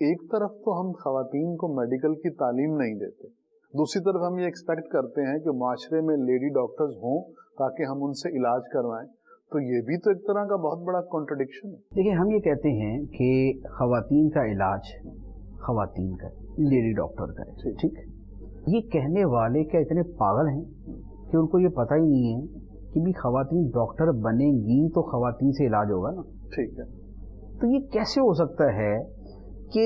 ایک طرف تو ہم خواتین کو میڈیکل کی تعلیم نہیں دیتے، دوسری طرف ہم یہ ایکسپیکٹ کرتے ہیں کہ معاشرے میں لیڈی ڈاکٹرز ہوں تاکہ ہم ان سے علاج کروائیں، تو یہ بھی تو ایک طرح کا بہت بڑا کانٹرڈکشن ہے۔ دیکھیں، ہم یہ کہتے ہیں کہ خواتین کا علاج خواتین کا لیڈی ڈاکٹر کرے، ٹھیک؟ یہ کہنے والے کیا اتنے پاگل ہیں کہ ان کو یہ پتہ ہی نہیں ہے کہ بھی خواتین ڈاکٹر بنیں گی تو خواتین سے علاج ہوگا نا؟ ٹھیک ہے، تو یہ کیسے ہو سکتا ہے کہ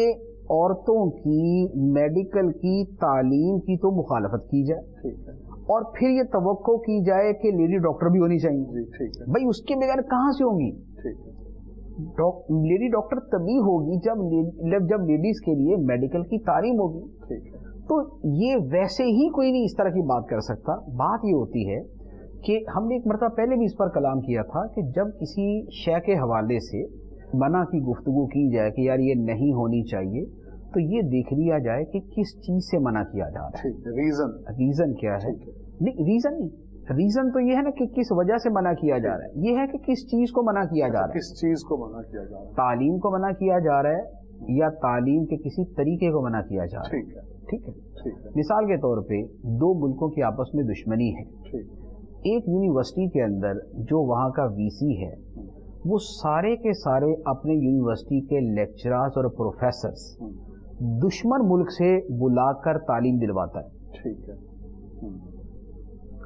عورتوں کی میڈیکل کی تعلیم کی تو مخالفت کی جائے، ٹھیک ہے، اور پھر یہ توقع کی جائے کہ لیڈی ڈاکٹر بھی ہونی چاہیے؟ جی ٹھیک ہے، بھائی اس کے بغیر کہاں سے ہوں گی؟ ٹھیک ہے، لیڈی ڈاکٹر تبھی ہوگی جب لیڈیز کے لیے میڈیکل کی تعلیم ہوگی۔ ٹھیک ہے، تو یہ ویسے ہی کوئی نہیں اس طرح کی بات کر سکتا۔ بات یہ ہوتی ہے کہ ہم نے ایک مرتبہ پہلے بھی اس پر کلام کیا تھا کہ جب کسی شے کے حوالے سے منع کی گفتگو کی جائے کہ یار یہ نہیں ہونی چاہیے، تو یہ دیکھ لیا جائے کہ کس چیز سے منع کیا جا رہا ہے، ریزن کیا ہے۔ نہیں، ریزن تو یہ ہے نا کہ کس وجہ سے منع کیا جا رہا ہے، یہ ہے کہ کس چیز کو منع کیا جا رہا ہے، کس چیز کو منع کیا جا رہا ہے، تعلیم کو منع کیا جا رہا ہے یا تعلیم کے کسی طریقے کو منع کیا جا رہا ہے۔ ٹھیک ہے، مثال کے طور پہ دو ملکوں کی آپس میں دشمنی ہے، ایک یونیورسٹی کے اندر جو وہاں کا وی سی ہے وہ سارے کے سارے اپنے یونیورسٹی کے لیکچررز اور پروفیسرز دشمن ملک سے بلا کر تعلیم دلواتا ہے۔ ٹھیک ہے،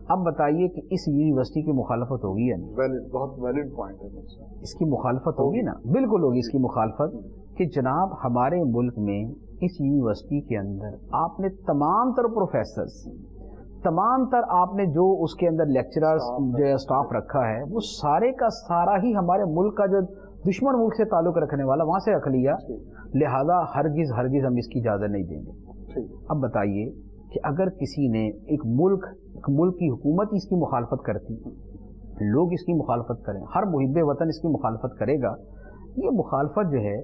اب بتائیے کہ اس یونیورسٹی کی مخالفت ہوگی یا نہیں؟ بہت ویلڈ پوائنٹ ہے، اس کی مخالفت ہوگی نا؟ بالکل ہوگی اس کی مخالفت، کہ جناب ہمارے ملک میں اس یونیورسٹی کے اندر آپ نے تمام تر پروفیسرز، تمام تر آپ نے جو اس کے اندر لیکچررز جو اسٹاف رکھا ہے وہ سارے کا سارا ہی ہمارے ملک کا جو دشمن ملک سے تعلق رکھنے والا وہاں سے رکھ لیا، لہذا ہرگز ہم اس کی اجازت نہیں دیں گے۔ اب بتائیے کہ اگر کسی نے ایک ملک کی حکومت اس کی مخالفت کرتی، لوگ اس کی مخالفت کریں، ہر محب وطن اس کی مخالفت کرے گا، یہ مخالفت جو ہے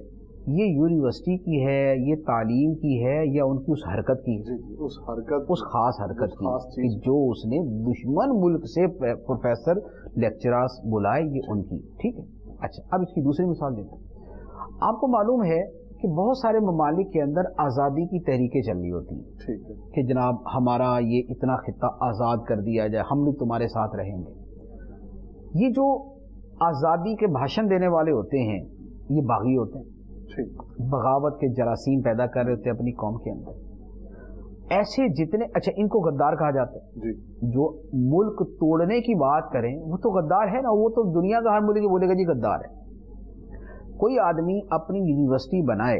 یہ یونیورسٹی کی ہے، یہ تعلیم کی ہے، یا ان کی اس حرکت کی ہے؟ اس خاص حرکت کی کہ جو اس نے دشمن ملک سے پروفیسر لیکچررز بلائے، یہ ان کی۔ ٹھیک ہے، اچھا اب اس کی دوسری مثال دیتا ہوں۔ آپ کو معلوم ہے کہ بہت سارے ممالک کے اندر آزادی کی تحریکیں چل رہی ہوتی ہیں، ٹھیک ہے، کہ جناب ہمارا یہ اتنا خطہ آزاد کر دیا جائے، ہم بھی تمہارے ساتھ رہیں گے۔ یہ جو آزادی کے بھاشن دینے والے ہوتے ہیں یہ باغی ہوتے ہیں، بغاوت کے جراثیم پیدا کر رہے ہوتے ہیں اپنی قوم کے اندر۔ ایسے جتنے، اچھا ان کو غدار کہا جاتا ہے، جو ملک توڑنے کی بات کریں وہ تو غدار ہے نا، وہ تو دنیا کا ہر ملک بولے گا جی غدار ہے۔ کوئی آدمی اپنی یونیورسٹی بنائے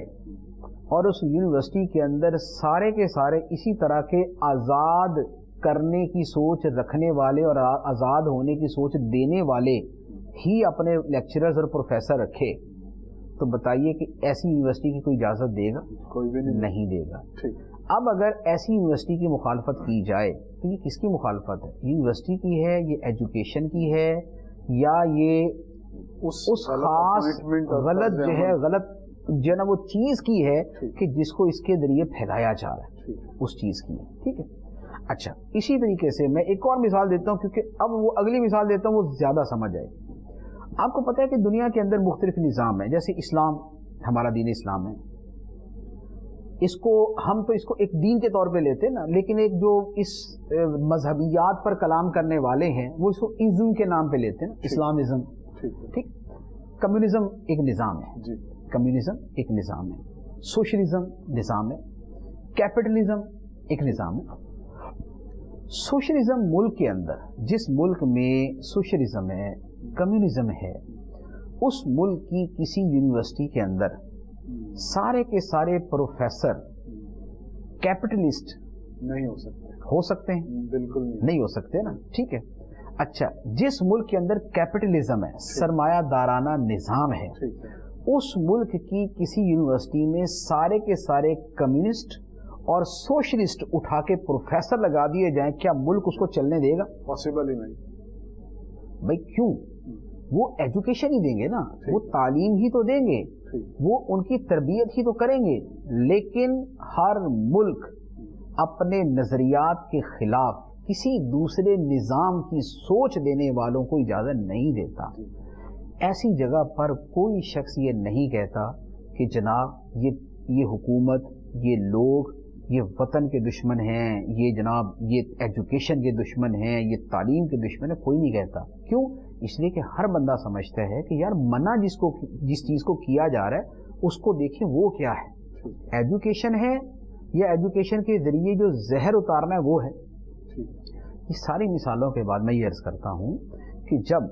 اور اس یونیورسٹی کے اندر سارے کے سارے اسی طرح کے آزاد کرنے کی سوچ رکھنے والے اور آزاد ہونے کی سوچ دینے والے ہی اپنے لیکچررز اور پروفیسر رکھے، تو بتائیے کہ ایسی یونیورسٹی کی کوئی اجازت دے گا؟ کوئی بھی نہیں دے گا۔ اب اگر ایسی یونیورسٹی کی مخالفت کی جائے تو یہ کس کی مخالفت ہے؟ یونیورسٹی کی ہے، یہ ایجوکیشن کی ہے، یا یہ اس خاص غلط جو ہے غلط جو ہے نا وہ چیز کی ہے کہ جس کو اس کے ذریعے پھیلایا جا رہا ہے، اس چیز کی ہے۔ ٹھیک ہے، اچھا اسی طریقے سے میں ایک اور مثال دیتا ہوں، کیونکہ اب وہ اگلی مثال دیتا ہوں وہ زیادہ سمجھ آئے گی۔ آپ کو پتہ ہے کہ دنیا کے اندر مختلف نظام ہیں، جیسے اسلام، ہمارا دین اسلام ہے، ہم تو اس کو ایک دین کے طور پہ لیتے ہیں نا، لیکن ایک جو اس مذہبیات پر کلام کرنے والے ہیں وہ اس کو ازم کے نام پہ لیتے ہیں نا، اسلامزم۔ ٹھیک، کمیونزم ایک نظام ہے، کمیونزم ایک نظام ہے، سوشلزم نظام ہے، کیپٹلزم ایک نظام ہے۔ سوشلزم ملک کے اندر، جس ملک میں سوشلزم ہے، کمیونزم ہے، اس ملک کی کسی یونیورسٹی کے اندر سارے کے سارے پروفیسر کیپٹلسٹ نہیں ہو سکتے، ہو سکتے ہیں؟ بالکل نہیں ہو سکتے نا۔ ٹھیک ہے، اچھا جس ملک کے اندر کیپٹلزم ہے، سرمایہ دارانہ نظام ہے، اس ملک کی کسی یونیورسٹی میں سارے کے سارے کمیونسٹ اور سوشلسٹ اٹھا کے پروفیسر لگا دیے جائیں، کیا ملک اس کو چلنے دے گا؟ پاسبل ہی نہیں۔ بھائی کیوں؟ وہ ایجوکیشن ہی دیں گے نا، وہ تعلیم ہی تو دیں گے، وہ ان کی تربیت ہی تو کریں گے، لیکن ہر ملک اپنے نظریات کے خلاف کسی دوسرے نظام کی سوچ دینے والوں کو اجازت نہیں دیتا۔ ایسی جگہ پر کوئی شخص یہ نہیں کہتا کہ جناب یہ حکومت، یہ لوگ، یہ وطن کے دشمن ہیں، یہ جناب یہ ایجوکیشن کے دشمن ہیں، یہ تعلیم کے دشمن ہیں، کوئی نہیں کہتا. کیوں؟ اس لیے کہ ہر بندہ سمجھتا ہے کہ یار منع جس چیز کو کیا جا رہا ہے اس کو دیکھیں وہ کیا ہے. ایجوکیشن ہے یا ایجوکیشن کے ذریعے جو زہر اتارنا ہے وہ ہے. یہ ساری مثالوں کے بعد میں یہ عرض کرتا ہوں کہ جب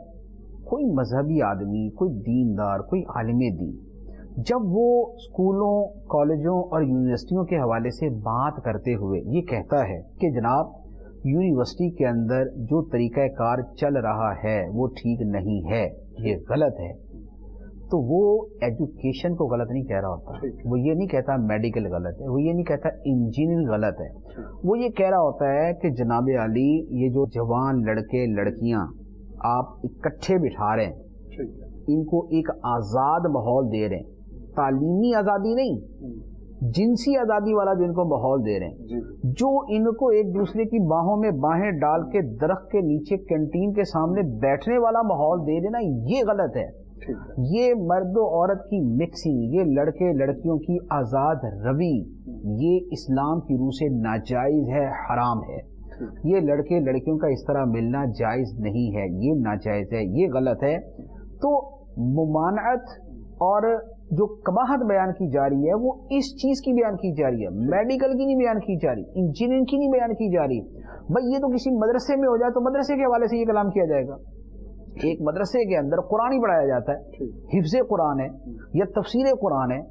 کوئی مذہبی آدمی، کوئی دیندار، کوئی عالم دین، جب وہ اسکولوں، کالجوں اور یونیورسٹیوں کے حوالے سے بات کرتے ہوئے یہ کہتا ہے کہ جناب یونیورسٹی کے اندر جو طریقہ کار چل رہا ہے وہ ٹھیک نہیں ہے، یہ غلط ہے، تو وہ ایجوکیشن کو غلط نہیں کہہ رہا ہوتا. وہ یہ نہیں کہتا میڈیکل غلط ہے، وہ یہ نہیں کہتا انجینئرنگ غلط ہے، وہ یہ کہہ رہا ہوتا ہے کہ جناب علی یہ جو جوان لڑکے لڑکیاں آپ اکٹھے بٹھا رہے ہیں، ان کو ایک آزاد ماحول دے رہے ہیں، تعلیمی آزادی نہیں، جنسی آزادی والا جو ان کو ماحول دے رہے ہیں، جو ان کو ایک دوسرے کی باہوں میں باہیں ڈال کے درخت کے نیچے کینٹین کے سامنے بیٹھنے والا ماحول دے دینا، یہ غلط ہے. یہ مرد و عورت کی مکسنگ، یہ لڑکے لڑکیوں کی آزاد روی، یہ اسلام کی روح سے ناجائز ہے، حرام ہے. یہ لڑکے لڑکیوں کا اس طرح ملنا جائز نہیں ہے، یہ ناجائز ہے، یہ غلط ہے. تو ممانعت اور جو قباحت بیان کی جا رہی ہے وہ اس چیز کی بیان کی جا رہی ہے، میڈیکل کی نہیں بیان کی جا رہی، انجینئرنگ کی نہیں بیان کی جا رہی. بھائی یہ تو کسی مدرسے میں ہو جائے تو مدرسے کے حوالے سے یہ کلام کیا جائے گا. ایک مدرسے کے اندر قرآن ہی پڑھایا جاتا ہے، حفظ قرآن ہے یا تفسیر قرآن ہے،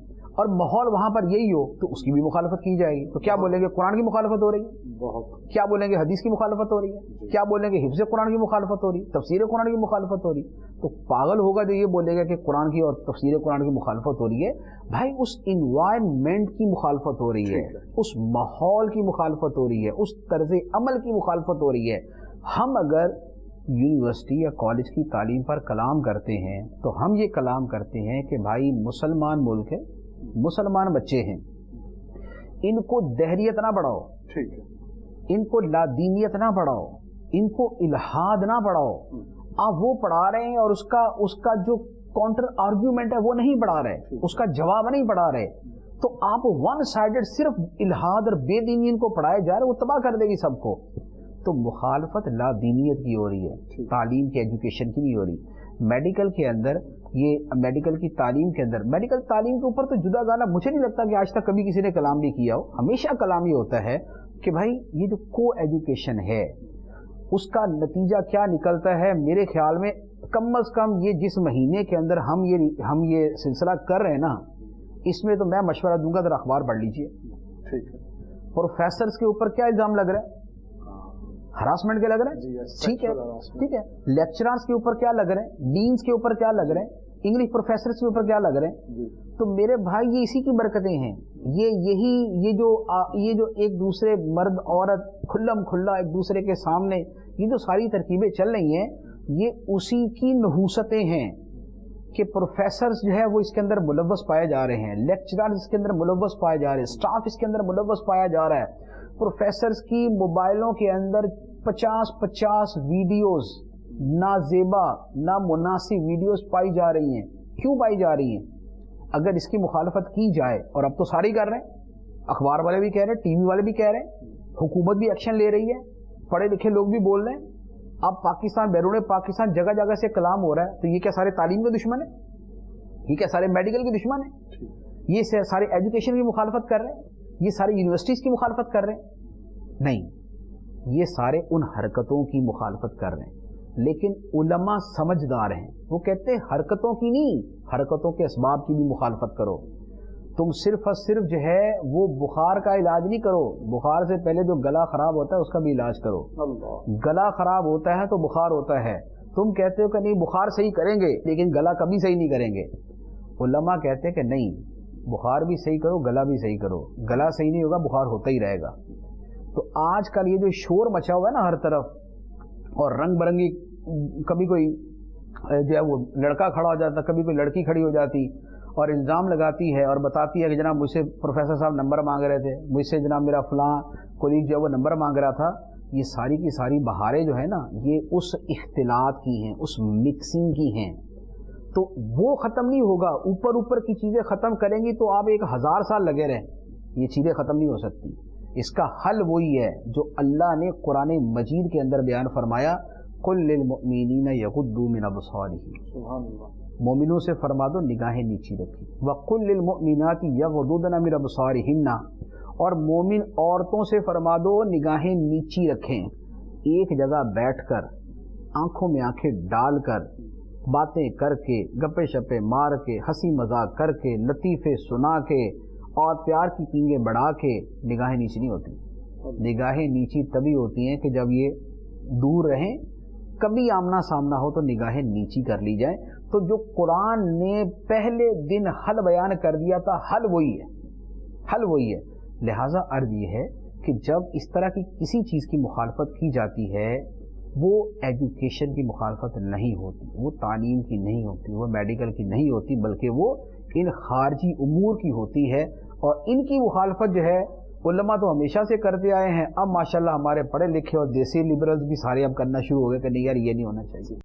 اور ماحول وہاں پر یہی ہو تو اس کی بھی مخالفت کی جائے گی. تو کیا بولیں گے قرآن کی مخالفت ہو رہی ہے؟ کیا بولیں گے حدیث کی مخالفت ہو رہی ہے؟ کیا بولیں گے حفظ قرآن کی مخالفت ہو رہی ہے، تفسیر قرآن کی مخالفت ہو رہی ہے؟ تو پاگل ہوگا جو یہ بولے گا کہ قرآن کی اور تفسیر قرآن کی مخالفت ہو رہی ہے. بھائی اس انوائرمنٹ کی مخالفت ہو رہی ہے، اس ماحول کی مخالفت ہو رہی ہے، اس طرز عمل کی مخالفت ہو رہی ہے. ہم اگر یونیورسٹی یا کالج کی تعلیم پر کلام کرتے ہیں تو ہم یہ کلام کرتے ہیں کہ بھائی مسلمان ملک ہے، مسلمان بچے ہیں، ان کو دہریت نہ بڑھاؤ، ان کو لادینیت نہ بڑھاؤ، ان کو الحاد نہ بڑھاؤ. آپ وہ پڑھا رہے ہیں اور اس کا جو کاؤنٹر آرگیومنٹ ہے وہ نہیں پڑھا رہے، اس کا جواب نہیں پڑھا رہے. تو آپ ون سائیڈڈ صرف الحاد اور بے دینی ان کو پڑھائے جا رہے، وہ تباہ کر دے گی سب کو. تو مخالفت لا دینیت کی ہو رہی ہے، تعلیم کی، ایجوکیشن کی نہیں ہو رہی. میڈیکل کے اندر، یہ میڈیکل کی تعلیم کے اندر، میڈیکل تعلیم کے اوپر تو جدا گانا مجھے نہیں لگتا کہ آج تک کبھی کسی نے کلام بھی کیا ہو. ہمیشہ کلام یہ ہوتا ہے کہ بھائی یہ جو کو ایجوکیشن ہے اس کا نتیجہ کیا نکلتا ہے. میرے خیال میں کم از کم یہ جس مہینے کے اندر ہم یہ سلسلہ کر رہے ہیں نا، اس میں تو میں مشورہ دوں گا ذرا اخبار پڑھ لیجئے. پروفیسرز کے اوپر کیا الزام لگ رہا ہے؟ ہراسمنٹ کے لگ رہے ہیں، ٹھیک ہے. لیکچرارز کے اوپر کیا لگ رہے ہیں، ڈینز کے اوپر کیا لگ رہے ہیں، انگلش پروفیسرز کے اوپر کیا لگ رہے ہیں. تو میرے بھائی یہ اسی کی برکتیں ہیں. یہ جو ایک دوسرے مرد عورت کھلم کھلا ایک دوسرے کے سامنے یہ جو ساری ترکیبیں چل رہی ہیں، یہ اسی کی نحوستیں ہیں کہ پروفیسرز جو ہے وہ اس کے اندر ملوث پائے جا رہے ہیں، لیکچرارز اس کے اندر ملوث پائے جا رہے ہیں، اسٹاف اس کے اندر ملوث پایا جا رہا ہے. پروفیسرز کی موبائلوں کے اندر 50 ویڈیوز، نازیبا نامناسب ویڈیوز پائی جا رہی ہیں. کیوں پائی جا رہی ہیں؟ اگر اس کی مخالفت کی جائے، اور اب تو سارے کر رہے ہیں، اخبار والے بھی کہہ رہے ہیں، ٹی وی والے بھی کہہ رہے ہیں، حکومت بھی ایکشن لے رہی ہے، پڑھے لکھے لوگ بھی بول رہے ہیں. اب پاکستان، بیرون پاکستان جگہ جگہ سے کلام ہو رہا ہے. تو یہ کیا سارے تعلیم کے دشمن ہیں؟ یہ کیا سارے میڈیکل کے دشمن ہیں؟ یہ سارے ایجوکیشن کی مخالفت کر رہے ہیں؟ یہ سارے یونیورسٹیز کی مخالفت کر رہے ہیں؟ نہیں، یہ سارے ان حرکتوں کی مخالفت کر رہے ہیں. لیکن علماء سمجھدار ہیں، وہ کہتے ہیں حرکتوں کی نہیں، حرکتوں کے اسباب کی بھی مخالفت کرو. تم صرف اور صرف جو ہے وہ بخار کا علاج نہیں کرو، بخار سے پہلے جو گلا خراب ہوتا ہے اس کا بھی علاج کرو. گلا خراب ہوتا ہے تو بخار ہوتا ہے. تم کہتے ہو کہ نہیں بخار صحیح کریں گے لیکن گلا کبھی صحیح نہیں کریں گے. علماء کہتے ہیں کہ نہیں، بخار بھی صحیح کرو، گلا بھی صحیح کرو. گلا صحیح نہیں ہوگا، بخار ہوتا ہی رہے گا. تو آج کل یہ جو شور مچا ہوا ہے نا ہر طرف، اور رنگ برنگی، کبھی کوئی جو ہے وہ لڑکا کھڑا ہو جاتا، کبھی کوئی لڑکی کھڑی ہو جاتی اور الزام لگاتی ہے اور بتاتی ہے کہ جناب مجھ سے پروفیسر صاحب نمبر مانگ رہے تھے، مجھ سے جناب میرا فلاں کولیگ جو ہے وہ نمبر مانگ رہا تھا. یہ ساری کی ساری بہاریں جو ہے نا یہ اس اختلاط کی ہیں، اس مکسنگ کی ہیں. تو وہ ختم نہیں ہوگا. اوپر اوپر کی چیزیں ختم کریں گی تو آپ 1000 سال لگے رہیں, یہ چیزیں ختم نہیں ہو سکتی. اس کا حل وہی ہے جو اللہ نے قرآن مجید کے اندر بیان فرمایا, قل للمؤمنین یغضوا من ابصارہم, سبحان اللہ, مومنوں سے فرما دو نگاہیں نیچی رکھیں. وقل للمؤمنات یغضضن من ابصارہن, اور مومن عورتوں سے فرما دو نگاہیں نیچی رکھیں. ایک جگہ بیٹھ کر آنکھوں میں آنکھیں ڈال کر باتیں کر کے گپے شپے مار کے ہنسی مذاق کر کے لطیفے سنا کے اور پیار کی پینگیں بڑھا کے نگاہیں نیچی نہیں ہوتی. نگاہیں نیچی تبھی ہوتی ہیں کہ جب یہ دور رہیں, کبھی آمنا سامنا ہو تو نگاہیں نیچی کر لی جائیں. تو جو قرآن نے پہلے دن حل بیان کر دیا تھا, حل وہی ہے, حل وہی ہے. لہٰذا عرض یہ ہے کہ جب اس طرح کی کسی چیز کی مخالفت کی جاتی ہے, وہ ایجوکیشن کی مخالفت نہیں ہوتی, وہ تعلیم کی نہیں ہوتی, وہ میڈیکل کی نہیں ہوتی, بلکہ وہ ان خارجی امور کی ہوتی ہے. اور ان کی مخالفت جو ہے علماء تو ہمیشہ سے کرتے آئے ہیں. اب ماشاءاللہ ہمارے پڑھے لکھے اور دیسی لبرلز بھی سارے اب کرنا شروع ہو گئے کہ نہیں یار یہ نہیں ہونا چاہیے.